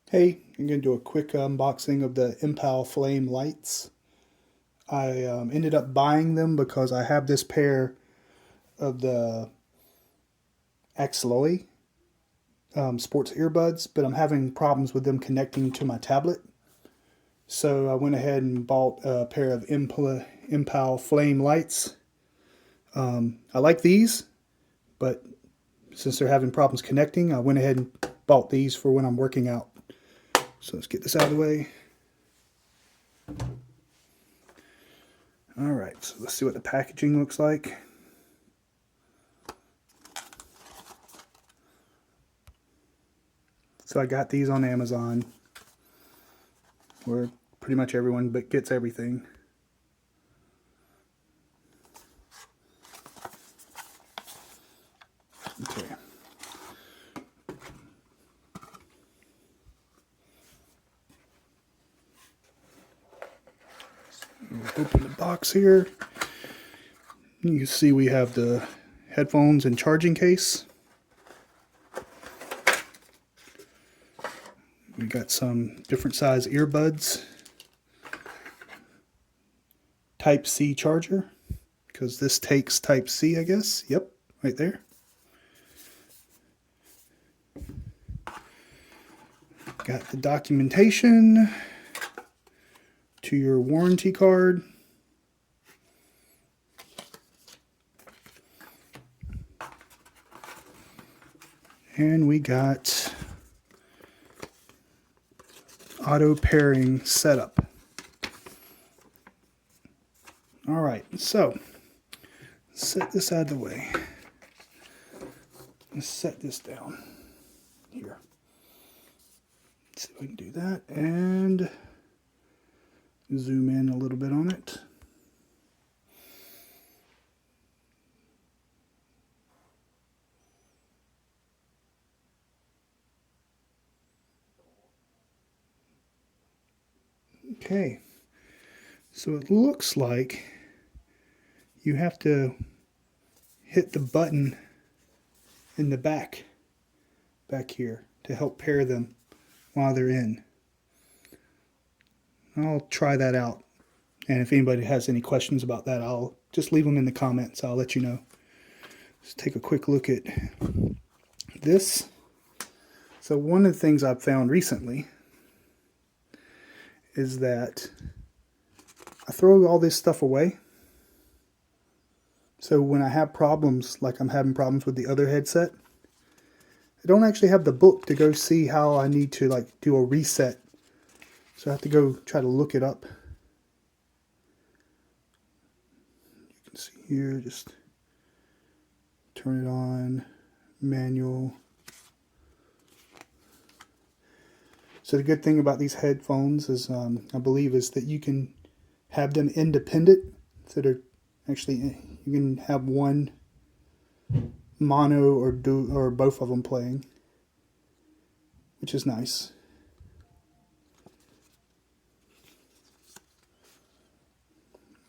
Hey, I'm going to do a quick unboxing of the MPOW Flame Lights. I ended up buying them because I have this pair of the Axloy sports earbuds, but I'm having problems with them connecting to my tablet. So I went ahead and bought a pair of MPOW Flame Lights. I like these, but since they're having problems connecting, I went ahead and bought these for when I'm working out. So let's get this out of the way. All right, so let's see what the packaging looks like. So I got these on Amazon, where pretty much everyone but gets everything. Okay. We'll open the box here. You can see we have the headphones and charging case. We got some different size earbuds. Type C charger, because this takes Type C, I guess. Yep, right there. Got the documentation to your warranty card. And we got auto pairing setup. All right, so set this out of the way. Let's set this down here. Let's see if we can do that and zoom in a little bit on it. Okay, so it looks like you have to hit the button in the back here to help pair them while they're in. I'll try that out, and if anybody has any questions about that, I'll just leave them in the comments. I'll let you know. Let's take a quick look at this. So one of the things I've found recently is that I throw all this stuff away. So when I have problems, like I'm having problems with the other headset, I don't actually have the book to go see how I need to like do a reset. So I have to go try to look it up. You can see here, just turn it on, manual. So the good thing about these headphones is, I believe, is that you can have them independent. So they're actually, you can have one mono or both of them playing, which is nice.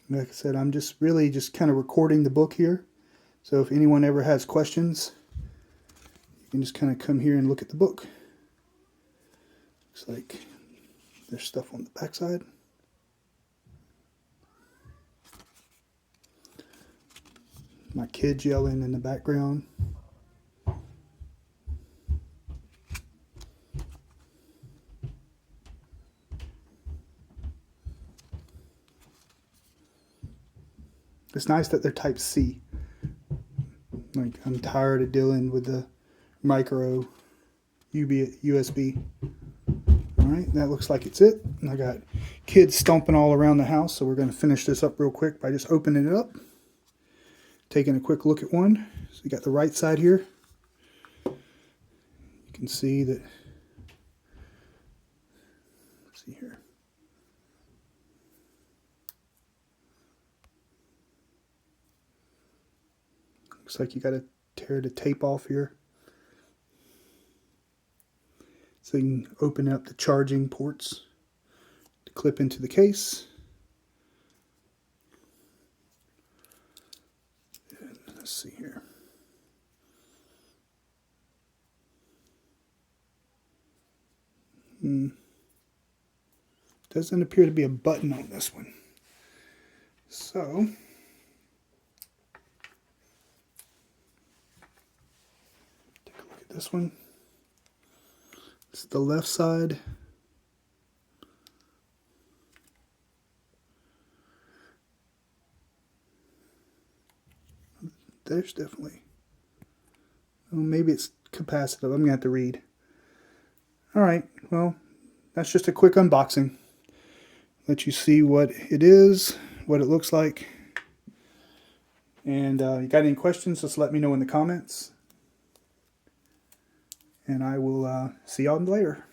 Like I said, I'm just really just kind of recording the book here. So if anyone ever has questions, you can just kind of come here and look at the book. Looks like there's stuff on the backside. My kids yelling in the background. It's nice that they're Type C. Like, I'm tired of dealing with the micro USB. Alright, that looks like it's it. And I got kids stomping all around the house, so we're going to finish this up real quick by just opening it up. Taking a quick look at one. So we got the right side here. You can see that. Let's see here. Looks like you got to tear the tape off here. So you can open up the charging ports to clip into the case. And let's see here. Doesn't appear to be a button on this one. So take a look at this one. It's the left side. There's definitely, oh, maybe it's capacitive. I'm gonna have to read. All right, well, that's just a quick unboxing. Let you see what it is, what it looks like. And you got any questions, just let me know in the comments. And I will see y'all later.